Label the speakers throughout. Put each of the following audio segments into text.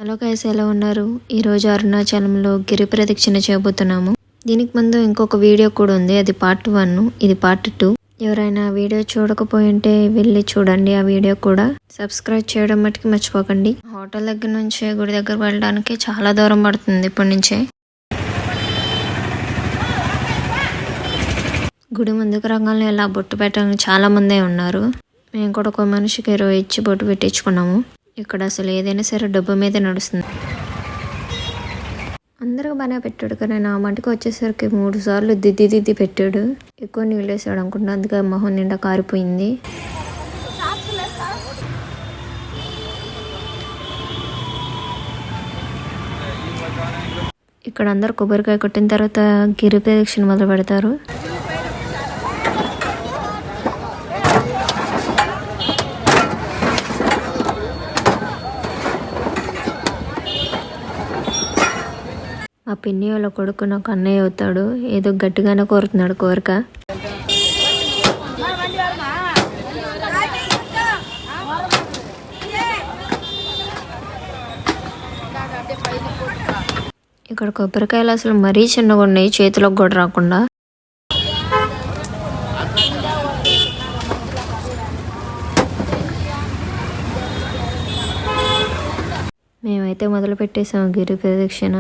Speaker 1: Hello guys, ఎలా ఉన్నారు? ఈరోజు అరుణాచలంలో గిరి ప్రదక్షిణ చేయబోతున్నాము. దీనికి ముందు ఇంకొక వీడియో కూడా ఉంది, అది పార్ట్ 1, ఇది పార్ట్ 2. ఎవరైనా వీడియో చూడకపోయింటే వెళ్ళి చూడండి. ఆ వీడియో కూడా సబ్స్క్రైబ్ చేయడం మట్టుకు మర్చిపోకండి. హోటల్ దగ్గర నుంచి గుడి దగ్గర వెళ్ళడానికి చాలా దూరం పడుతుంది ఇప్పటి నుంచే. గుడి ముందుకు రంగాల్లో ఇలా బొట్టు పెట్టడానికి చాలా మందే ఉన్నారు. మేము కూడా ఒక మనిషికి 20 ఇచ్చి బొట్టు పెట్టించుకున్నాము. ఇక్కడ అసలు ఏదైనా సరే డబ్బు మీదే నడుస్తుంది. అందరూ బాగానే పెట్టాడు, కానీ నా మటుకు వచ్చేసరికి 3 సార్లు దిద్ది పెట్టాడు. ఎక్కువ నీళ్ళు వేసాడు అనుకుంటా, అందుకే మొహం నిండా కారిపోయింది. ఇక్కడ అందరు కొబ్బరికాయ కొట్టిన తర్వాత గిరి ప్రదక్షిణ మొదలు పెడతారు. ఆ పిన్ని వాళ్ళ కొడుకు నాకు అన్నయ్య అవుతాడు. ఏదో గట్టిగానే కోరుతున్నాడు కోరిక. ఇక్కడ కొబ్బరికాయలు అసలు మరీ చిన్నగా ఉన్నాయి, చేతిలోకి కూడా రాకుండా. మేమైతే మొదలు పెట్టేసాము గిరి ప్రదక్షిణ.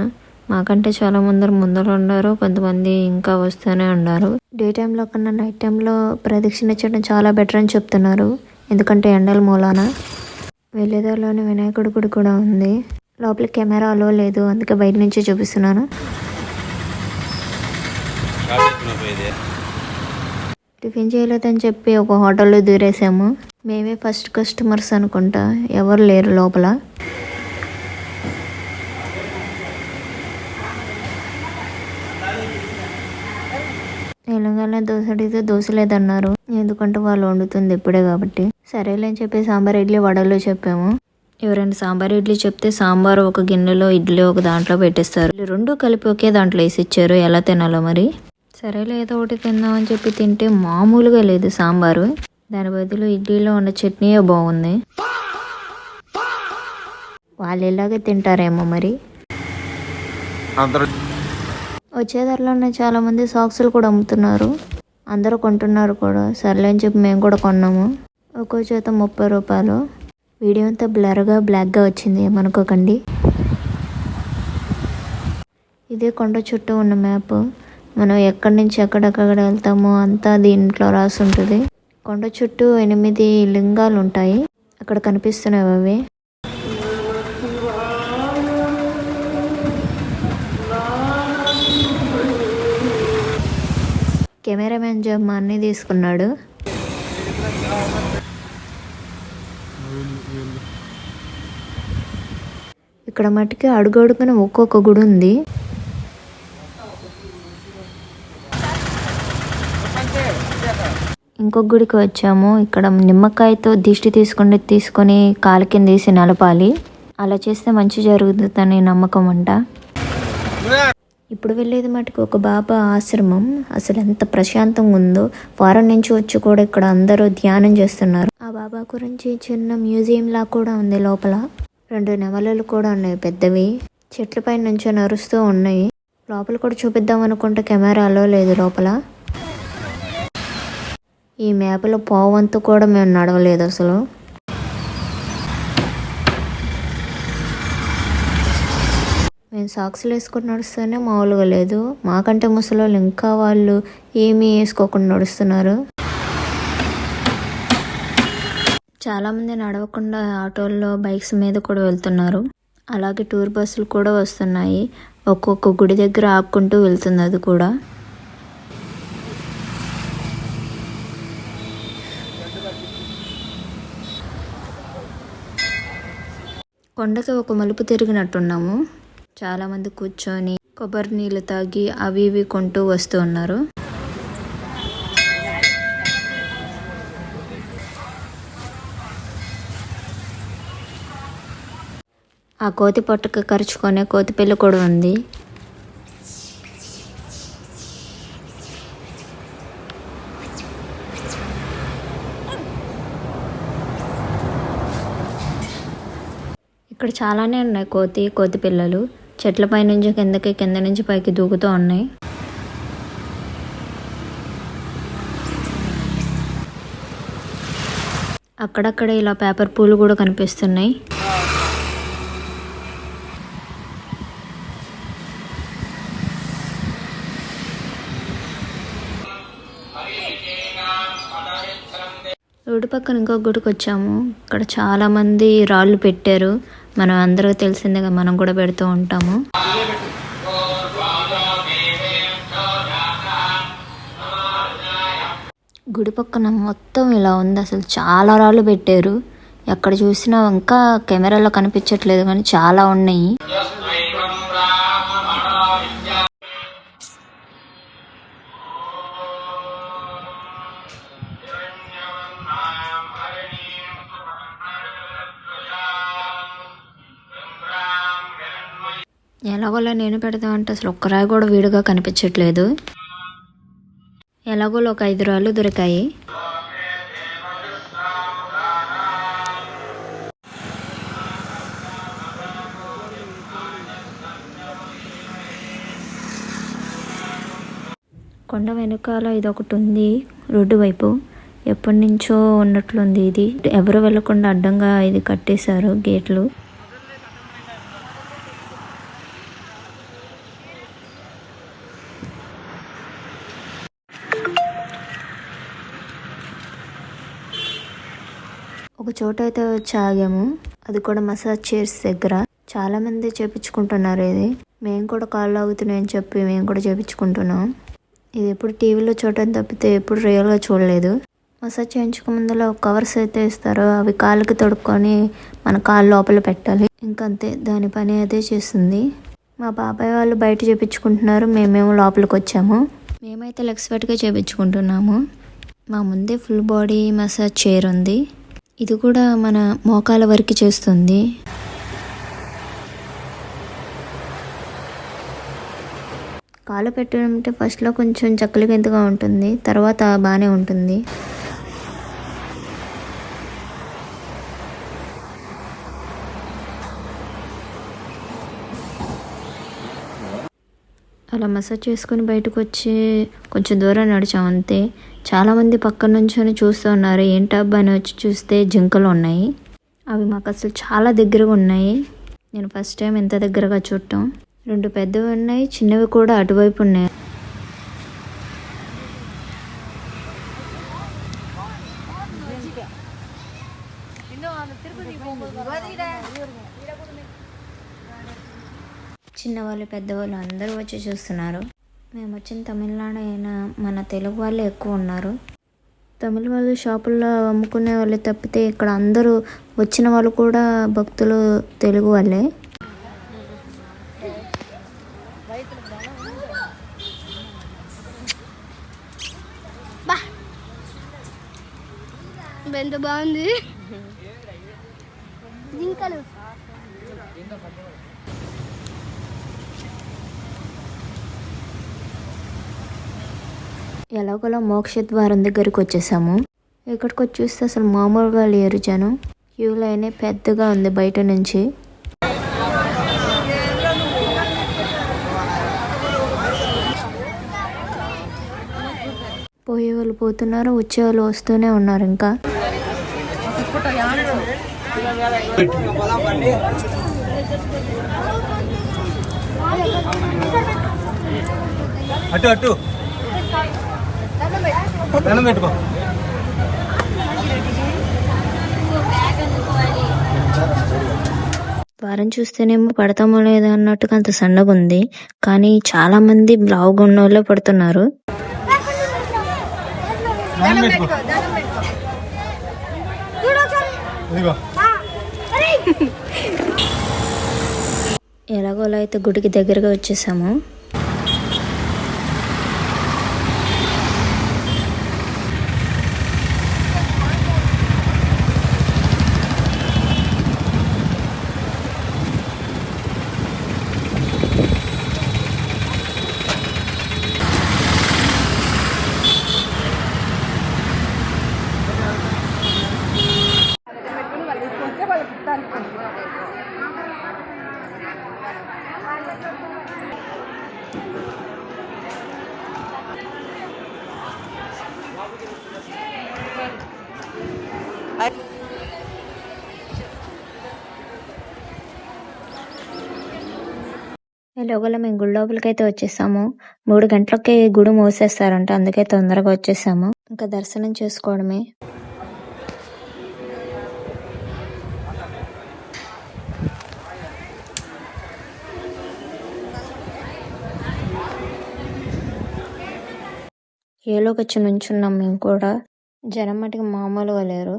Speaker 1: మాకంటే చాలా ముందర ఉన్నారు, కొంతమంది ఇంకా వస్తూనే ఉన్నారు. డే టైంలో కన్నా నైట్ టైంలో ప్రదక్షిణ చేయడం చాలా బెటర్ అని చెప్తున్నారు, ఎందుకంటే ఎండల మూలాన. వెళ్ళేదారిలోనే వినాయకుడి గుడి కూడా ఉంది. లోపల కెమెరా అలో లేదు, అందుకే బయట నుంచి చూపిస్తున్నాను. టిఫిన్ చేయలేదని చెప్పి ఒక హోటల్లో దూరేసాము. మేమే ఫస్ట్ కస్టమర్స్ అనుకుంటా, ఎవరు లేరు లోపల. తెలంగాణ దోశ అడిగితే దోశ లేదన్నారు, ఎందుకంటే వాళ్ళు వండుతుంది ఇప్పుడే కాబట్టి. సరేలే అని చెప్పి సాంబార్ ఇడ్లీ వడలు చెప్పాము. ఎవరైనా సాంబార్ ఇడ్లీ చెప్తే సాంబార్ ఒక గిన్నెలో, ఇడ్లీ ఒక దాంట్లో పెట్టేస్తారు. రెండు కలిపి ఒకే దాంట్లో వేసి ఇచ్చారు. ఎలా తినాలో మరి. సరేలే ఏదో ఒకటి తిందామని చెప్పి తింటే మామూలుగా లేదు సాంబారు. దాని బదులు ఇడ్లీలో ఉన్న చట్నీయే బాగుంది. వాళ్ళు ఇలాగే తింటారేమో మరి. వచ్చేదారిలోనే చాలా మంది సాక్సులు కూడా అమ్ముతున్నారు, అందరూ కొంటున్నారు కూడా. సర్లే అని చెప్పి మేము కూడా కొన్నాము. ఒక్కో చేత 30 రూపాయలు. వీడియో అంతా బ్లాక్గా వచ్చింది, ఏమనుకోకండి. ఇదే కొండ చుట్టూ ఉన్న మ్యాప్. మనం ఎక్కడి నుంచి ఎక్కడెక్కడ వెళ్తామో అంతా దీంట్లో రాసి ఉంటుంది. కొండ చుట్టూ 8 లింగాలు ఉంటాయి, అక్కడ కనిపిస్తున్నాయి అవి. కెమెరామెన్ జాబ్ మా అన్నీ తీసుకున్నాడు. ఇక్కడ మట్టుకి అడుగడుగున ఒక్కొక్క గుడి ఉంది. ఇంకొక గుడికి వచ్చాము. ఇక్కడ నిమ్మకాయతో దిష్టి తీసుకొని కాలు కింద వేసి నలపాలి. అలా చేస్తే మంచి జరుగుతుందని నమ్మకం అంట. ఇప్పుడు వెళ్ళేది మటుకు ఒక బాబా ఆశ్రమం. అసలు ఎంత ప్రశాంతంగా ఉందో. ఫారెన్ నుంచి వచ్చి కూడా ఇక్కడ అందరూ ధ్యానం చేస్తున్నారు. ఆ బాబా గురించి చిన్న మ్యూజియం లా కూడా ఉంది లోపల. 2 నెమలలు కూడా ఉన్నాయి పెద్దవి, చెట్ల పైన నుంచి నరుస్తూ ఉన్నాయి. లోపల కూడా చూపిద్దాం అనుకుంటే కెమెరాలో లేదు లోపల. ఈ మ్యాప్లో పోవంతు కూడా మేము నడవలేదు అసలు. మేము సాక్స్లు వేసుకొని నడుస్తూనే మామూలుగా లేదు. మాకంటే ముసలోళ్ళు ఇంకా వాళ్ళు ఏమీ వేసుకోకుండా నడుస్తున్నారు. చాలామంది నడవకుండా ఆటోల్లో, బైక్స్ మీద కూడా వెళ్తున్నారు. అలాగే టూర్ బస్సులు కూడా వస్తున్నాయి. ఒక్కొక్క గుడి దగ్గర ఆపుకుంటూ వెళ్తుంది అది కూడా. కొండకి ఒక మలుపు తిరిగినట్టున్నాము. చాలామంది కూర్చొని కొబ్బరి నీళ్ళు తాగి అవి ఇవి కొంటూ వస్తూ ఉన్నారు. ఆ కోతి పొట్టకు కరుచుకునే కోతి పిల్ల కూడా ఉంది. ఇక్కడ ఇక్కడ చాలానే ఉన్నాయి కోతి పిల్లలు. చెట్ల పై నుంచి కిందకి, కింద నుంచి పైకి దూకుతూ ఉన్నాయి. అక్కడక్కడ ఇలా పేపర్ పూలు కూడా కనిపిస్తున్నాయి. రోడ్డు పక్కన ఇంకో గుడికి వచ్చాము. ఇక్కడ చాలా మంది రాళ్ళు పెట్టారు. మనం అందరూ తెలిసిందే, మనం కూడా పెడుతూ ఉంటాము. గుడి పక్కన మొత్తం ఇలా ఉంది. అసలు చాలా రాళ్ళు పెట్టారు. ఎక్కడ చూసినా ఇంకా కెమెరాలో కనిపించట్లేదు కానీ చాలా ఉన్నాయి. ఎలాగోలా నేను పెడతా అంటే అసలు ఒక్క రాయి కూడా వీడిగా కనిపించట్లేదు. ఎలాగోలా ఒక 5 రాళ్ళు దొరికాయి. కొండ వెనుకాల ఇది ఒకటి ఉంది రోడ్డు వైపు. ఎప్పటి నుంచో ఉన్నట్లుంది ఇది. ఎవరు వెళ్ళకుండా అడ్డంగా ఇది కట్టేశారు గేట్లు. ఒక చోట అయితే వచ్చి ఆగాము. అది కూడా మసాజ్ చైర్స్ దగ్గర. చాలా మంది చేపించుకుంటున్నారు ఇది. మేము కూడా కాళ్ళు లాగుతున్నాయని చెప్పి మేము కూడా చేపించుకుంటున్నాం. ఇది ఎప్పుడు టీవీలో చూడటం తప్పితే ఎప్పుడు రియల్గా చూడలేదు. మసాజ్ చేయించుకు ముందులో కవర్స్ అయితే ఇస్తారు. అవి కాళ్ళకి తొడుక్కొని మన కాళ్ళు లోపల పెట్టాలి. ఇంకంతే, దాని పని అదే చేస్తుంది. మా బాబాయ్ వాళ్ళు బయట చేపించుకుంటున్నారు. మేమేమో లోపలికి వచ్చాము. మేమైతే ఎక్స్పర్ట్గా చేపించుకుంటున్నాము. మా ముందే ఫుల్ బాడీ మసాజ్ చైర్ ఉంది. ఇది కూడా మన మోకాల వరకు చేస్తుంది. కాలు పెట్టడం అంటే ఫస్ట్లో కొంచెం చక్కలి గెంతుగా ఉంటుంది, తర్వాత బాగానే ఉంటుంది. అలా మసాజ్ చేసుకుని బయటకు వచ్చి కొంచెం దూరం నడిచాం అంతే. చాలామంది పక్కన నుంచొని చూస్తూ ఉన్నారు. ఏంటబ్బా అని వచ్చి చూస్తే జింకలు ఉన్నాయి. అవి మాకు అసలు చాలా దగ్గరగా ఉన్నాయి. నేను ఫస్ట్ టైం ఎంత దగ్గరగా చూడటం. 2 పెద్దవి ఉన్నాయి, చిన్నవి కూడా అటువైపు ఉన్నాయి. చిన్నవాళ్ళు పెద్దవాళ్ళు అందరూ వచ్చి చూస్తున్నారు. మేము వచ్చిన తమిళనాడు అయినా మన తెలుగు వాళ్ళే ఎక్కువ ఉన్నారు. తమిళ వాళ్ళు షాపుల్లో అమ్ముకునే వాళ్ళు తప్పితే ఇక్కడ అందరూ వచ్చిన వాళ్ళు కూడా భక్తులు తెలుగు వాళ్ళే.
Speaker 2: ఎంత బాగుంది. జింకలు
Speaker 1: ఎలాగోలా మోక్ష ద్వారం దగ్గరికి వచ్చేసాము. ఇక్కడికి వచ్చి చూస్తే అసలు మామూలుగా లేరు జనం. క్యూ లైనే పెద్దగా ఉంది బయట నుంచి. పోయేవాళ్ళు పోతున్నారు, వచ్చేవాళ్ళు వస్తూనే ఉన్నారు. ఇంకా
Speaker 3: అటు అటు పెట్టుకో.
Speaker 1: ద్వారం చూస్తేనేమో పడతామో లేదా అన్నట్టుగా అంత సన్నగా ఉంది. కానీ చాలా మంది లావుగా ఉన్న వాళ్ళే పడుతున్నారు. ఎలాగోలా అయితే గుడికి దగ్గరగా వచ్చేసాము. ఎలాగోలా మేము గుడి లోపలికైతే వచ్చేసాము. 3 గంటలకి గుడి మూసేస్తారంట, అందుకే తొందరగా వచ్చేసాము. ఇంకా దర్శనం చేసుకోవడమే. ఏలోకి వచ్చి నుంచున్నాం మేము కూడా. జనం మటుకు మామూలుగా లేరు.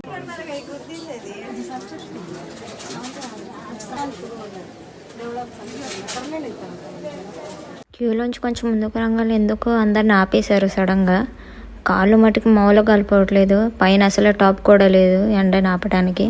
Speaker 1: క్యూలోంచి కొంచెం ముందుకు రంగాలి ఎందుకు అందరిని ఆపేశారు సడన్గా. కాళ్ళు మటుకు మామూలుగా కలపట్లేదు, పైన అసలు టాప్ కూడా లేదు ఎండని ఆపడానికి.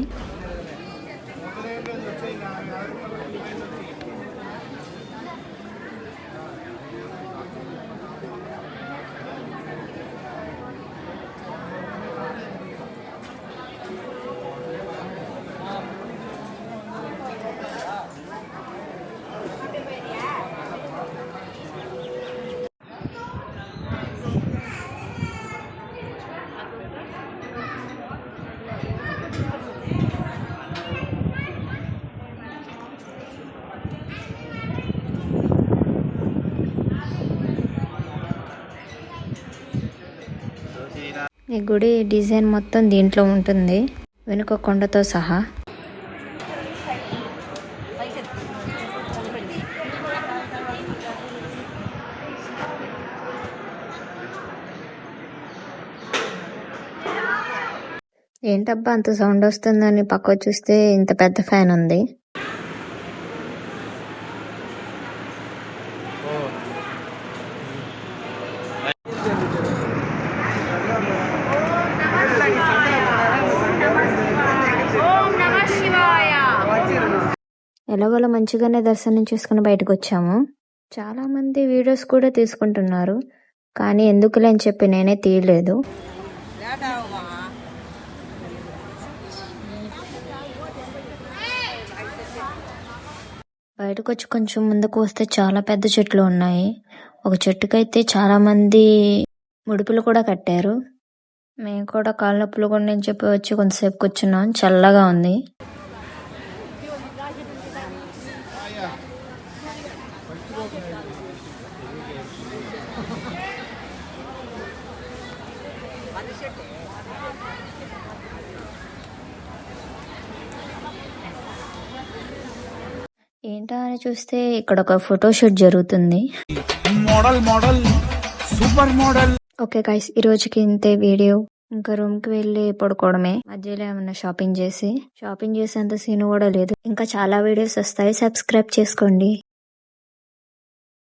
Speaker 1: ఈ గుడి డిజైన్ మొత్తం దీంట్లో ఉంటుంది, వెనుక కొండతో సహా. ఏంటబ్బా అంత సౌండ్ వస్తుందని పక్క చూస్తే ఇంత పెద్ద ఫ్యాన్ ఉంది. ఎలాగోలా మంచిగానే దర్శనం చేసుకుని బయటకు వచ్చాము. చాలా మంది వీడియోస్ కూడా తీసుకుంటున్నారు, కానీ ఎందుకులే అని చెప్పి నేనే తీయలేదు. బయటకు వచ్చి కొంచెం ముందుకు వస్తే చాలా పెద్ద చెట్లు ఉన్నాయి. ఒక చెట్టుకైతే చాలా మంది ముడుపులు కూడా కట్టారు. మేము కూడా కాళ్ళ నొప్పులు కూడా నేను చెప్పి వచ్చి కొంతసేపు కూర్చున్నాం, చల్లగా ఉంది. ఏంటా అని చూస్తే ఇక్కడ ఒక ఫోటోషూట్ జరుగుతుంది. ఓకే గైస్, ఈ రోజుకి ఇంతే వీడియో. ఇంకా రూమ్ కి వెళ్ళి పడుకోవడమే. మధ్యలో ఏమన్నా షాపింగ్ చేసేంత సీన్ కూడా లేదు. ఇంకా చాలా వీడియోస్ వస్తాయి, సబ్స్క్రైబ్ చేసుకోండి.